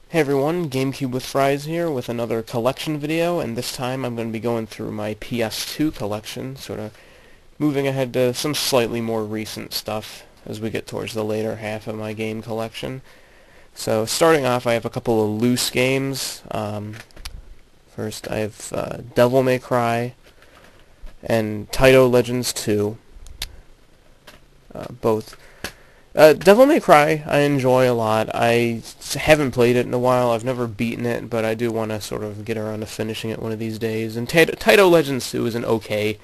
Hey everyone, GameCube with Fries here with another collection video, and this time I'm going to be going through my PS2 collection, sort of moving ahead to some slightly more recent stuff as we get towards the later half of my game collection. So starting off, I have a couple of loose games. First I have Devil May Cry and Taito Legends 2, both. Devil May Cry, I enjoy a lot. I haven't played it in a while. I've never beaten it, but I do want to sort of get around to finishing it one of these days. And Taito Legends 2 is an okay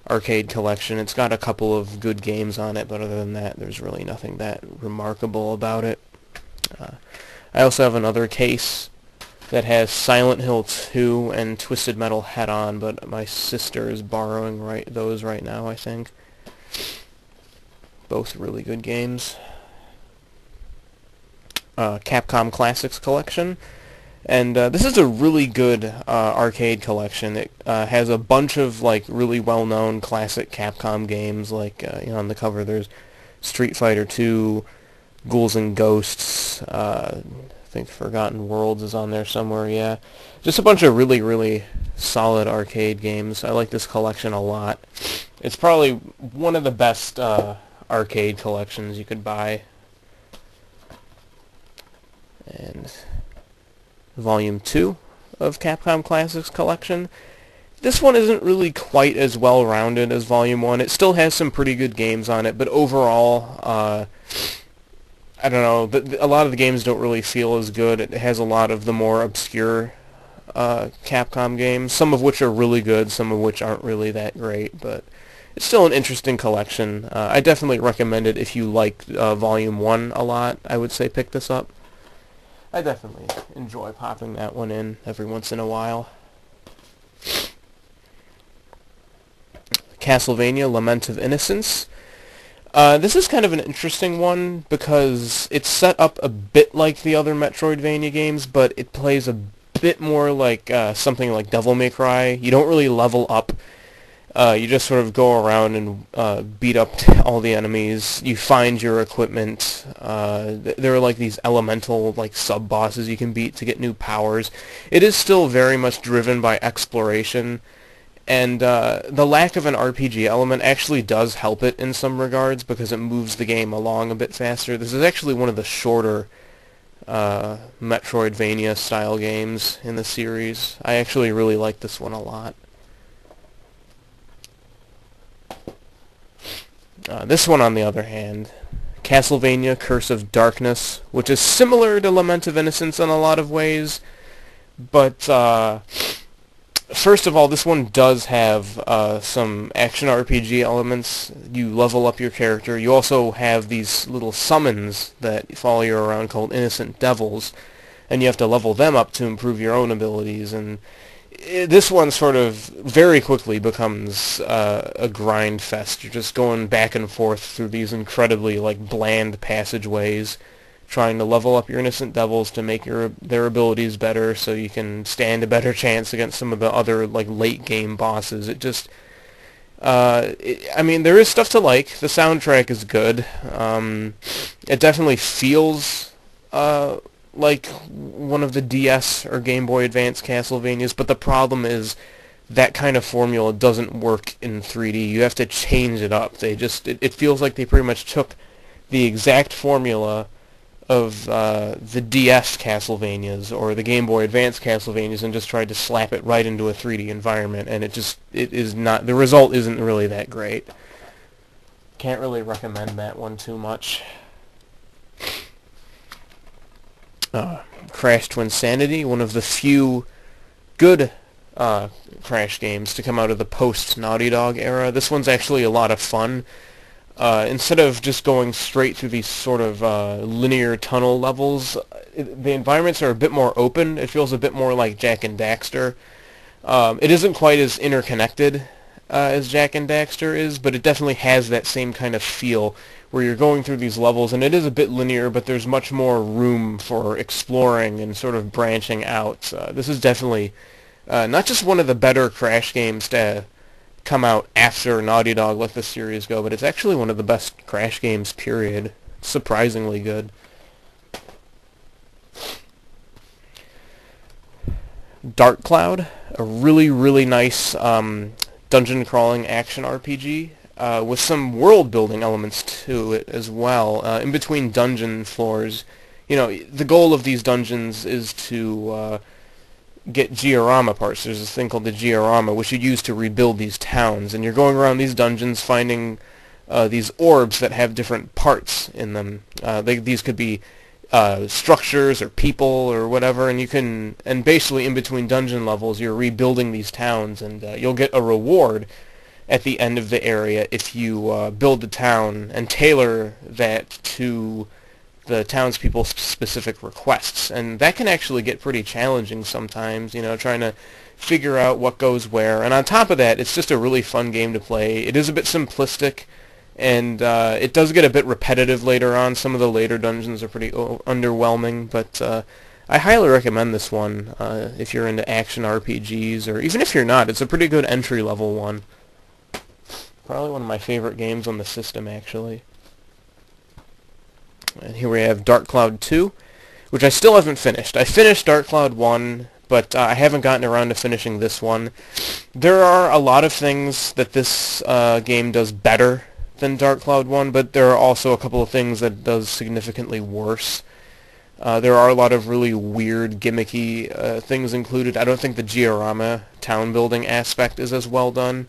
arcade collection. It's got a couple of good games on it, but other than that, there's really nothing that remarkable about it. I also have another case that has Silent Hill 2 and Twisted Metal Head-On, but my sister is borrowing those right now, I think. Both really good games. Capcom Classics collection. And this is a really good arcade collection. It has a bunch of really well-known classic Capcom games. On the cover there's Street Fighter 2, Ghouls and Ghosts. I think Forgotten Worlds is on there somewhere. Yeah, just a bunch of really, really solid arcade games. I like this collection a lot. It's probably one of the best arcade collections you could buy. And Volume 2 of Capcom Classics collection. This one isn't really quite as well-rounded as Volume 1. It still has some pretty good games on it, but overall, I don't know, a lot of the games don't really feel as good. It has a lot of the more obscure Capcom games, some of which are really good, some of which aren't really that great, but it's still an interesting collection. I definitely recommend it if you like Volume 1 a lot. I would say pick this up. I definitely enjoy popping that one in every once in a while. Castlevania, Lament of Innocence. This is kind of an interesting one because it's set up a bit like the other Metroidvania games, but it plays a bit more like something like Devil May Cry. You don't really level up. You just sort of go around and beat up all the enemies. You find your equipment. There are these elemental sub-bosses you can beat to get new powers. It is still very much driven by exploration, and the lack of an RPG element actually does help it in some regards because it moves the game along a bit faster. This is actually one of the shorter Metroidvania-style games in the series. I actually really like this one a lot. This one, on the other hand, Castlevania Curse of Darkness, which is similar to Lament of Innocence in a lot of ways, but first of all, this one does have some action RPG elements. You level up your character. You also have these little summons that follow you around called Innocent Devils, and you have to level them up to improve your own abilities, and this one sort of very quickly becomes a grind fest. You're just going back and forth through these incredibly bland passageways, trying to level up your Innocent Devils to make their abilities better, so you can stand a better chance against some of the other late game bosses. It just, I mean, there is stuff to like. The soundtrack is good. It definitely feels like one of the DS or Game Boy Advance Castlevanias, but the problem is that kind of formula doesn't work in 3D. You have to change it up. It feels like they pretty much took the exact formula of the DS Castlevanias or the Game Boy Advance Castlevanias and just tried to slap it right into a 3D environment, and it is not, the result isn't really that great. Can't really recommend that one too much. Crash Twinsanity, one of the few good Crash games to come out of the post-Naughty Dog era. This one's actually a lot of fun. Instead of just going straight through these sort of linear tunnel levels, the environments are a bit more open. It feels a bit more like Jak and Daxter. It isn't quite as interconnected as Jak and Daxter is, but it definitely has that same kind of feel where you're going through these levels, and it is a bit linear, but there's much more room for exploring and sort of branching out. This is definitely not just one of the better Crash games to come out after Naughty Dog let the series go, but it's actually one of the best Crash games, period. It's surprisingly good. Dark Cloud, a really, really nice dungeon crawling action RPG with some world building elements to it as well. In between dungeon floors, the goal of these dungeons is to get georama parts. There's this thing called the georama, which you use to rebuild these towns, and you're going around these dungeons finding these orbs that have different parts in them. These could be structures or people or whatever, and basically in between dungeon levels you're rebuilding these towns, and you'll get a reward at the end of the area if you build the town and tailor that to the townspeople's specific requests. And that can actually get pretty challenging sometimes, trying to figure out what goes where. And on top of that, it's just a really fun game to play. It is a bit simplistic, and it does get a bit repetitive later on. Some of the later dungeons are pretty underwhelming, but I highly recommend this one if you're into action RPGs, or even if you're not. It's a pretty good entry-level one. Probably one of my favorite games on the system, actually. And here we have Dark Cloud 2, which I still haven't finished. I finished Dark Cloud 1, but I haven't gotten around to finishing this one. There are a lot of things that this game does better than Dark Cloud 1, but there are also a couple of things that it does significantly worse. There are a lot of really weird, gimmicky things included. I don't think the diorama town building aspect is as well done,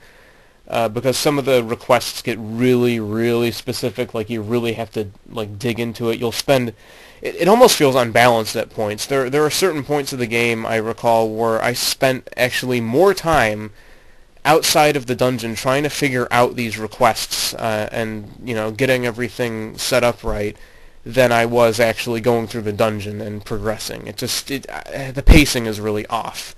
because some of the requests get really, really specific. Like, you really have to dig into it. You'll spend... It almost feels unbalanced at points. There are certain points of the game, I recall, where I spent actually more time outside of the dungeon trying to figure out these requests and getting everything set up right than I was actually going through the dungeon and progressing. The pacing is really off.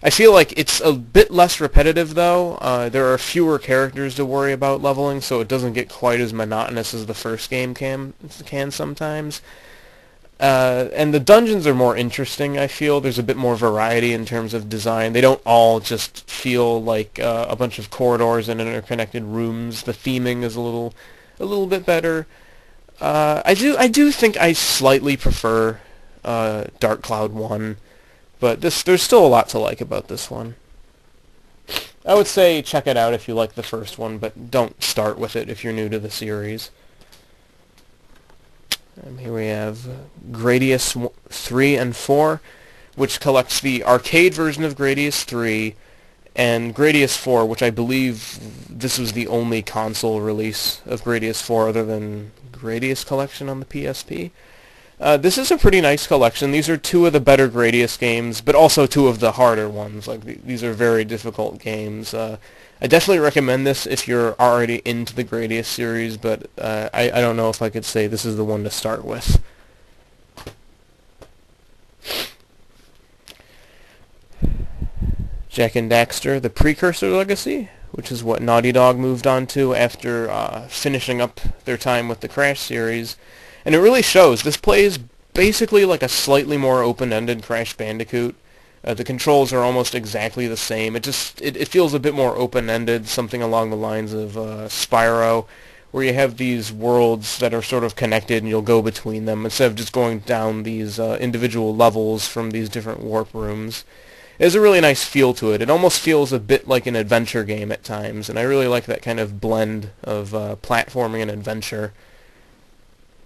I feel like it's a bit less repetitive, though. There are fewer characters to worry about leveling, so it doesn't get quite as monotonous as the first game can sometimes. And the dungeons are more interesting, I feel. There's a bit more variety in terms of design. They don't all just feel like a bunch of corridors and interconnected rooms. The theming is a little bit better. I do think I slightly prefer Dark Cloud 1, but there's still a lot to like about this one. I would say check it out if you like the first one, but don't start with it if you're new to the series. And here we have Gradius 3 and 4, which collects the arcade version of Gradius 3, and Gradius 4, which I believe this was the only console release of Gradius 4 other than Gradius Collection on the PSP. This is a pretty nice collection. These are two of the better Gradius games, but also two of the harder ones. These are very difficult games. I definitely recommend this if you're already into the Gradius series, but I don't know if I could say this is the one to start with. Jak and Daxter, the Precursor Legacy, which is what Naughty Dog moved on to after finishing up their time with the Crash series. And it really shows. This plays basically like a slightly more open-ended Crash Bandicoot. The controls are almost exactly the same. It feels a bit more open-ended, something along the lines of Spyro, where you have these worlds that are sort of connected and you'll go between them instead of just going down these individual levels from these different warp rooms. It has a really nice feel to it. It almost feels a bit like an adventure game at times, and I really like that kind of blend of platforming and adventure.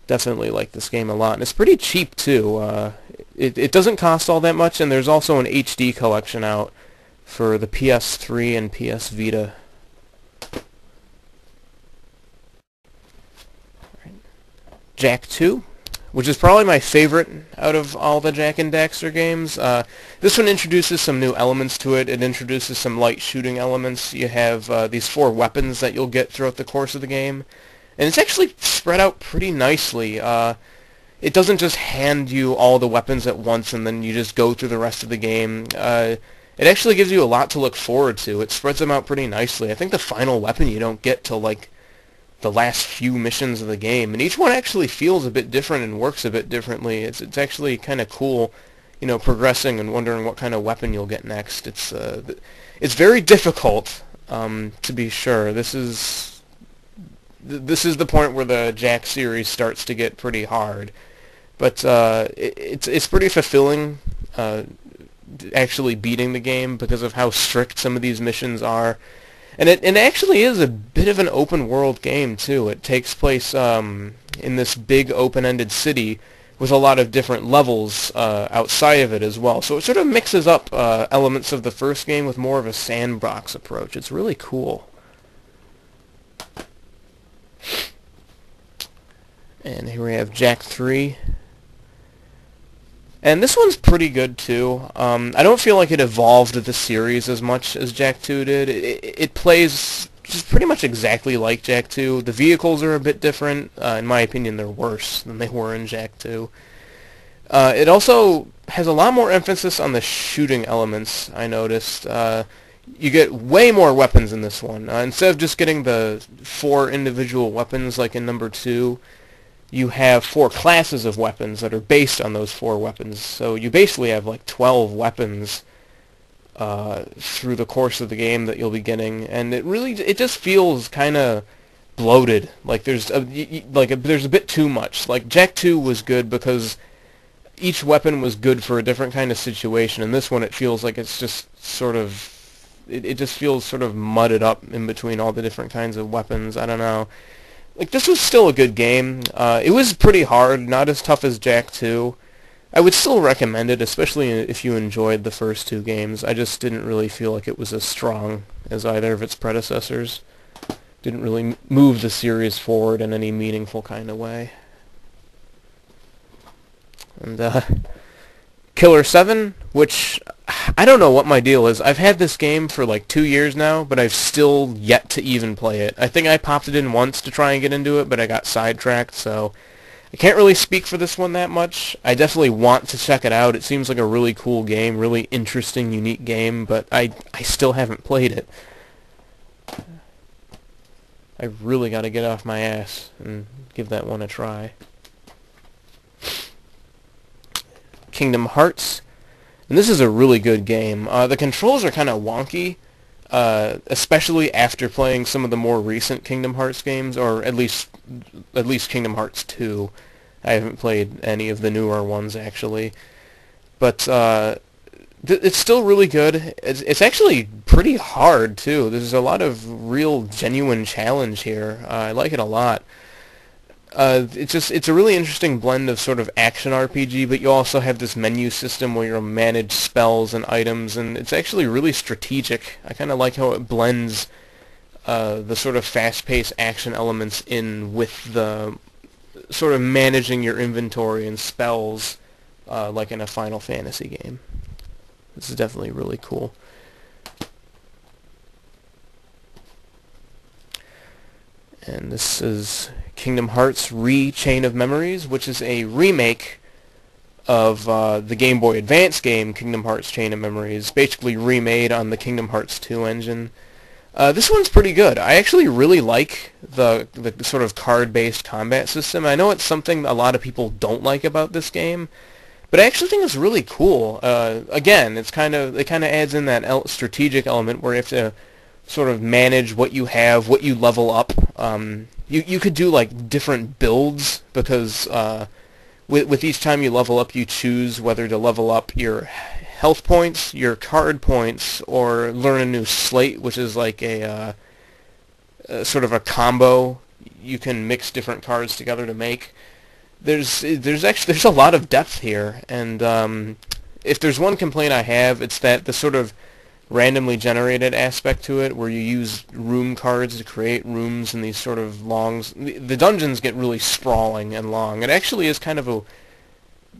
Definitely like this game a lot, and it's pretty cheap too. It doesn't cost all that much, and there's also an HD collection out for the PS3 and PS Vita. Jak 2, which is probably my favorite out of all the Jak and Daxter games. This one introduces some new elements to it. It introduces some light shooting elements. You have these 4 weapons that you'll get throughout the course of the game. And it's actually spread out pretty nicely. It doesn't just hand you all the weapons at once and then you just go through the rest of the game. It actually gives you a lot to look forward to. It spreads them out pretty nicely. I think the final weapon you don't get till the last few missions of the game, and each one actually feels a bit different and works a bit differently. It's actually kind of cool, progressing and wondering what kind of weapon you'll get next. It's very difficult, to be sure. This is the point where the Jak series starts to get pretty hard, but it's pretty fulfilling actually beating the game because of how strict some of these missions are. And it actually is a bit of an open world game too. It takes place in this big open-ended city with a lot of different levels outside of it as well. So it sort of mixes up elements of the first game with more of a sandbox approach. It's really cool. And here we have Jak 3. And this one's pretty good too. I don't feel like it evolved the series as much as Jak 2 did. It plays just pretty much exactly like Jak 2. The vehicles are a bit different. In my opinion, they're worse than they were in Jak 2. It also has a lot more emphasis on the shooting elements, I noticed. You get way more weapons in this one. Instead of just getting the 4 individual weapons like in number 2, you have 4 classes of weapons that are based on those 4 weapons. So you basically have like 12 weapons through the course of the game that you'll be getting, and it just feels kind of bloated. Like there's a bit too much. Like Jak 2 was good because each weapon was good for a different kind of situation, and this one it feels like it's just sort of it just feels sort of mudded up in between all the different kinds of weapons. I don't know. Like, this was still a good game. It was pretty hard, not as tough as Jak 2. I would still recommend it, especially if you enjoyed the first 2 games. I just didn't really feel like it was as strong as either of its predecessors. Didn't really move the series forward in any meaningful kind of way. And, Killer 7, which I don't know what my deal is. I've had this game for like 2 years now, but I've still yet to even play it. I think I popped it in once to try and get into it, but I got sidetracked, so I can't really speak for this one that much. I definitely want to check it out. It seems like a really cool game, really interesting, unique game, but I still haven't played it. I really got to get off my ass and give that one a try. Kingdom Hearts. And this is a really good game. The controls are kind of wonky, especially after playing some of the more recent Kingdom Hearts games, or at least Kingdom Hearts 2. I haven't played any of the newer ones, actually. But it's still really good. It's actually pretty hard, too. There's a lot of real, genuine challenge here. I like it a lot. It's a really interesting blend of sort of action RPG, but you also have this menu system where you'll manage spells and items, and it's actually really strategic. I kind of like how it blends the sort of fast-paced action elements in with the sort of managing your inventory and spells like in a Final Fantasy game. This is definitely really cool. And this is Kingdom Hearts Chain of Memories, which is a remake of the Game Boy Advance game Kingdom Hearts Chain of Memories, basically remade on the Kingdom Hearts 2 engine. This one's pretty good. I actually really like the sort of card-based combat system. I know it's something a lot of people don't like about this game, but I actually think it's really cool. Again, it kind of adds in that strategic element where you have to sort of manage what you have, what you level up. You could do like different builds because with each time you level up, you choose whether to level up your health points, your card points, or learn a new slate, which is like a sort of a combo. You can mix different cards together to make. There's a lot of depth here, and if there's one complaint I have, it's that the sort of randomly generated aspect to it, where you use room cards to create rooms in these sort of the dungeons get really sprawling and long. It actually is kind of a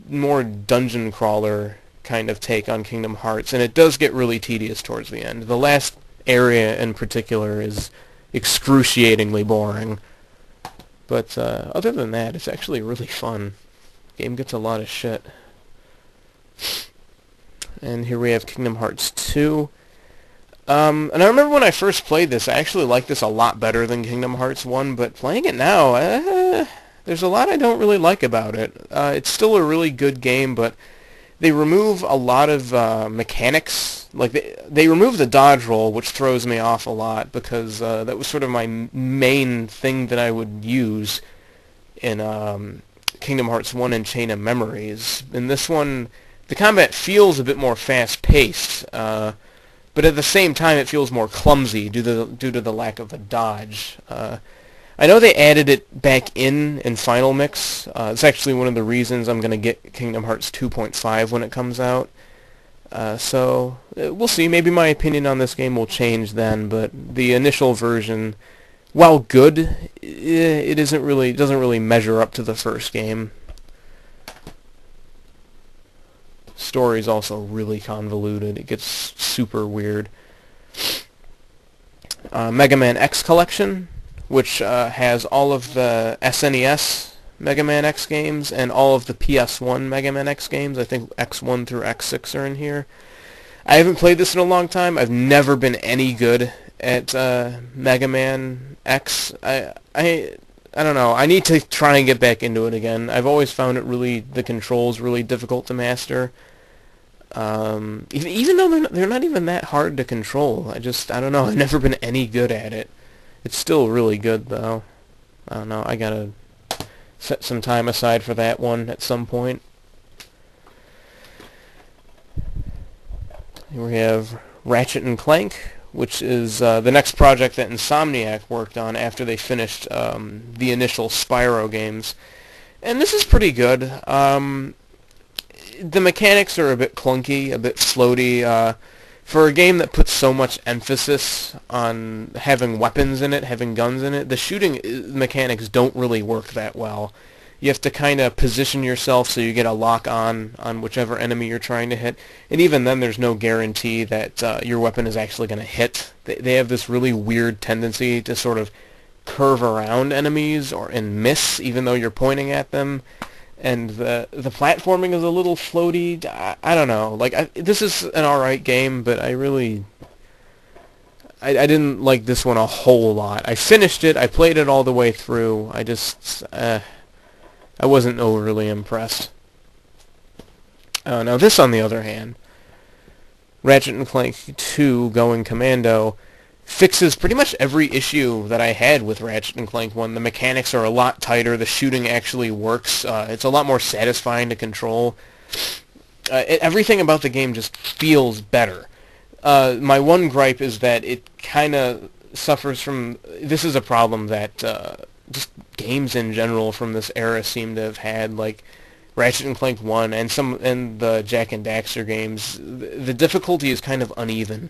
more dungeon crawler kind of take on Kingdom Hearts, and it does get really tedious towards the end. The last area in particular is excruciatingly boring, but other than that, it's actually really fun. The game gets a lot of shit. And here we have Kingdom Hearts 2. And I remember when I first played this, I actually liked this a lot better than Kingdom Hearts 1, but playing it now, there's a lot I don't really like about it. It's still a really good game, but they remove a lot of mechanics. Like, they remove the dodge roll, which throws me off a lot, because that was sort of my main thing that I would use in Kingdom Hearts 1 and Chain of Memories. In this one, the combat feels a bit more fast-paced, but at the same time it feels more clumsy due to the lack of a dodge. I know they added it back in Final Mix. It's actually one of the reasons I'm going to get Kingdom Hearts 2.5 when it comes out. So we'll see. Maybe my opinion on this game will change then, but the initial version, while good, it doesn't really measure up to the first game. Story's also really convoluted. It gets super weird. Mega Man X Collection, which has all of the SNES Mega Man X games and all of the PS1 Mega Man X games. I think X1 through X6 are in here. I haven't played this in a long time. I've never been any good at Mega Man X. I don't know. I need to try and get back into it again. I've always found the controls really difficult to master. Even though they're not even that hard to control. I don't know. I've never been any good at it. It's still really good, though. I don't know. I gotta set some time aside for that one at some point. Here we have Ratchet & Clank, which is the next project that Insomniac worked on after they finished the initial Spyro games. And this is pretty good. The mechanics are a bit clunky, a bit floaty. For a game that puts so much emphasis on having weapons in it, having guns in it, the shooting mechanics don't really work that well. You have to kind of position yourself so you get a lock on whichever enemy you're trying to hit. And even then, there's no guarantee that your weapon is actually going to hit. They have this really weird tendency to sort of curve around enemies and miss, even though you're pointing at them. And the platforming is a little floaty. I don't know. Like, this is an alright game, but I didn't like this one a whole lot. I finished it. I played it all the way through. I wasn't overly impressed. Now this, on the other hand, Ratchet & Clank 2 Going Commando fixes pretty much every issue that I had with Ratchet & Clank 1. The mechanics are a lot tighter. The shooting actually works. It's a lot more satisfying to control. Everything about the game just feels better. My one gripe is that it kind of suffers from... This is a problem that just games in general from this era seem to have had, like Ratchet & Clank 1 and the Jak and Daxter games. The difficulty is kind of uneven.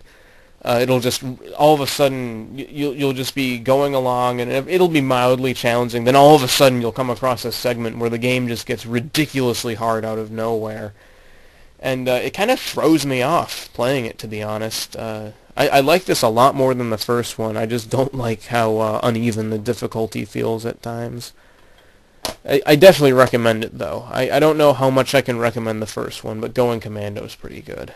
It'll just, all of a sudden, you'll just be going along, and it'll be mildly challenging. Then all of a sudden, you'll come across a segment where the game just gets ridiculously hard out of nowhere. And it kind of throws me off playing it, to be honest. I like this a lot more than the first one. I just don't like how uneven the difficulty feels at times. I definitely recommend it, though. I don't know how much I can recommend the first one, but Going Commando is pretty good.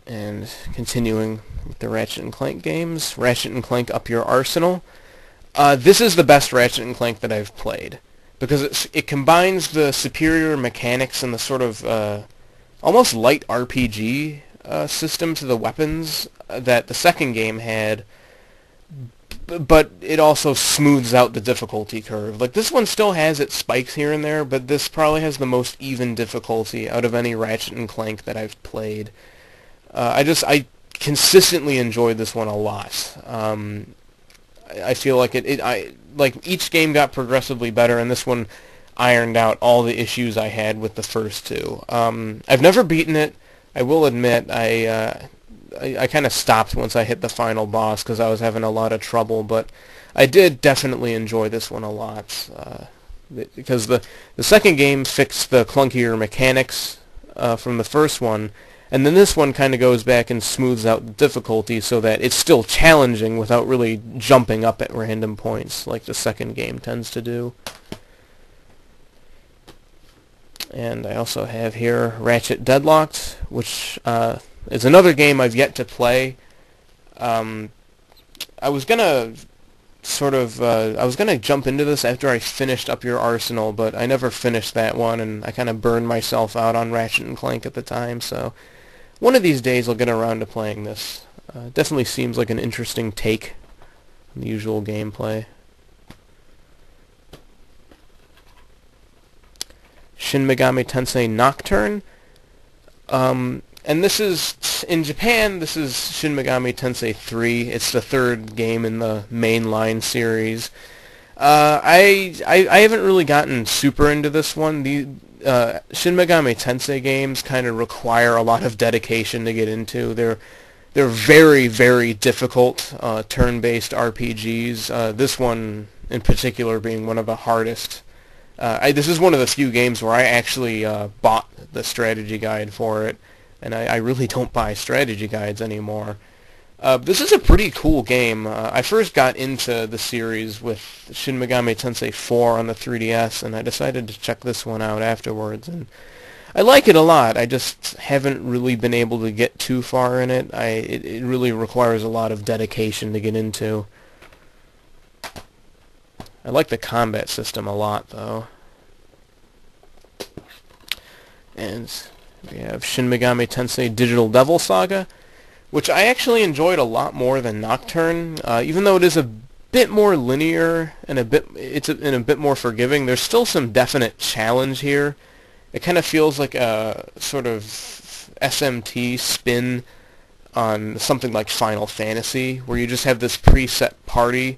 And continuing with the Ratchet & Clank games, Ratchet & Clank Up Your Arsenal. This is the best Ratchet & Clank that I've played, because it combines the superior mechanics and the sort of almost light RPG system to the weapons that the second game had, but it also smooths out the difficulty curve. Like, this one still has its spikes here and there, but this probably has the most even difficulty out of any Ratchet & Clank that I've played. I consistently enjoyed this one a lot. I feel like like each game got progressively better, and this one ironed out all the issues I had with the first two. I've never beaten it. I will admit I kind of stopped once I hit the final boss because I was having a lot of trouble, but I did definitely enjoy this one a lot because the second game fixed the clunkier mechanics from the first one. And then this one kind of goes back and smooths out the difficulty so that it's still challenging without really jumping up at random points like the second game tends to do. And I also have here Ratchet Deadlocked, which is another game I've yet to play. I was gonna jump into this after I finished Up Your Arsenal, but I never finished that one, and I kind of burned myself out on Ratchet & Clank at the time, so one of these days I'll get around to playing this. Definitely seems like an interesting take on the usual gameplay. Shin Megami Tensei Nocturne. And this is, in Japan, this is Shin Megami Tensei 3. It's the third game in the mainline series. I haven't really gotten super into this one. The Shin Megami Tensei games kind of require a lot of dedication to get into. They're very, very difficult turn-based RPGs. This one in particular being one of the hardest. This is one of the few games where I actually bought the strategy guide for it, and I really don't buy strategy guides anymore. This is a pretty cool game. I first got into the series with Shin Megami Tensei 4 on the 3DS, and I decided to check this one out afterwards, and I like it a lot. I just haven't really been able to get too far in it. It really requires a lot of dedication to get into. I like the combat system a lot, though. And we have Shin Megami Tensei Digital Devil Saga, which I actually enjoyed a lot more than Nocturne. Even though it is a bit more linear and a bit more forgiving, there's still some definite challenge here. It kind of feels like a sort of SMT spin on something like Final Fantasy, where you just have this preset party,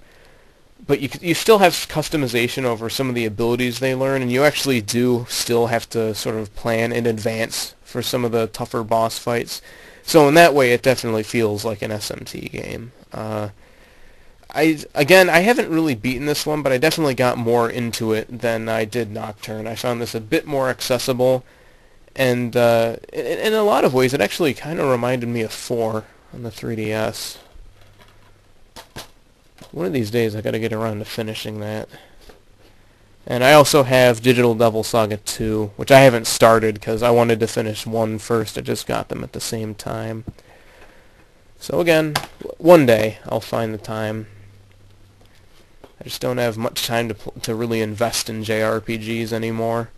but you still have customization over some of the abilities they learn, and you actually do still have to sort of plan in advance for some of the tougher boss fights. So in that way, it definitely feels like an SMT game. I haven't really beaten this one, but I definitely got more into it than I did Nocturne. I found this a bit more accessible, and in a lot of ways, it actually kind of reminded me of 4 on the 3DS. One of these days, I got to get around to finishing that. And I also have Digital Devil Saga 2, which I haven't started because I wanted to finish 1 first. I just got them at the same time. So again, one day I'll find the time. I just don't have much time to really invest in JRPGs anymore.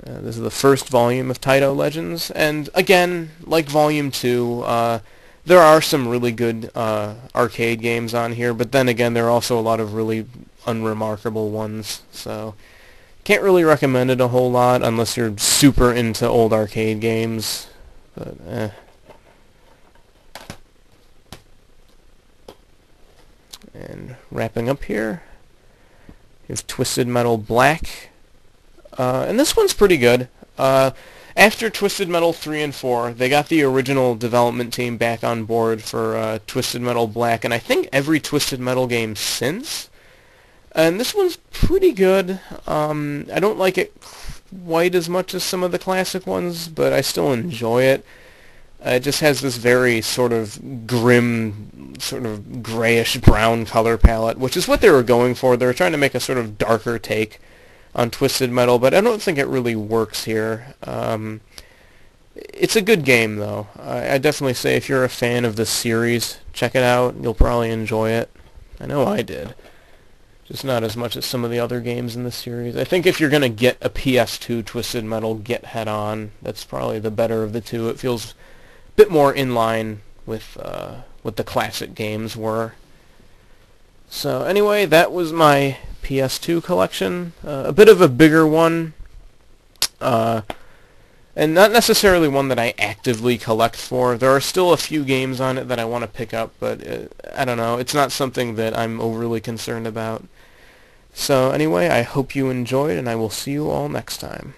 This is the first volume of Taito Legends, and again, like Volume 2, there are some really good arcade games on here, but then again, there are also a lot of really unremarkable ones, so can't really recommend it a whole lot unless you're super into old arcade games, but And wrapping up here, here's Twisted Metal Black, and this one's pretty good. After Twisted Metal 3 and 4, they got the original development team back on board for Twisted Metal Black, and I think every Twisted Metal game since. And this one's pretty good. I don't like it quite as much as some of the classic ones, but I still enjoy it. It just has this very sort of grim, sort of grayish-brown color palette, which is what they were going for. They were trying to make a sort of darker take on Twisted Metal, but I don't think it really works here. It's a good game, though. I definitely say if you're a fan of the series, check it out. You'll probably enjoy it. I know I did. Just not as much as some of the other games in the series. I think if you're going to get a PS2 Twisted Metal, get Head On. That's probably the better of the two. It feels a bit more in line with what the classic games were. So anyway, that was my PS2 collection. A bit of a bigger one. And not necessarily one that I actively collect for. There are still a few games on it that I want to pick up, but I don't know. It's not something that I'm overly concerned about. So anyway, I hope you enjoyed, and I will see you all next time.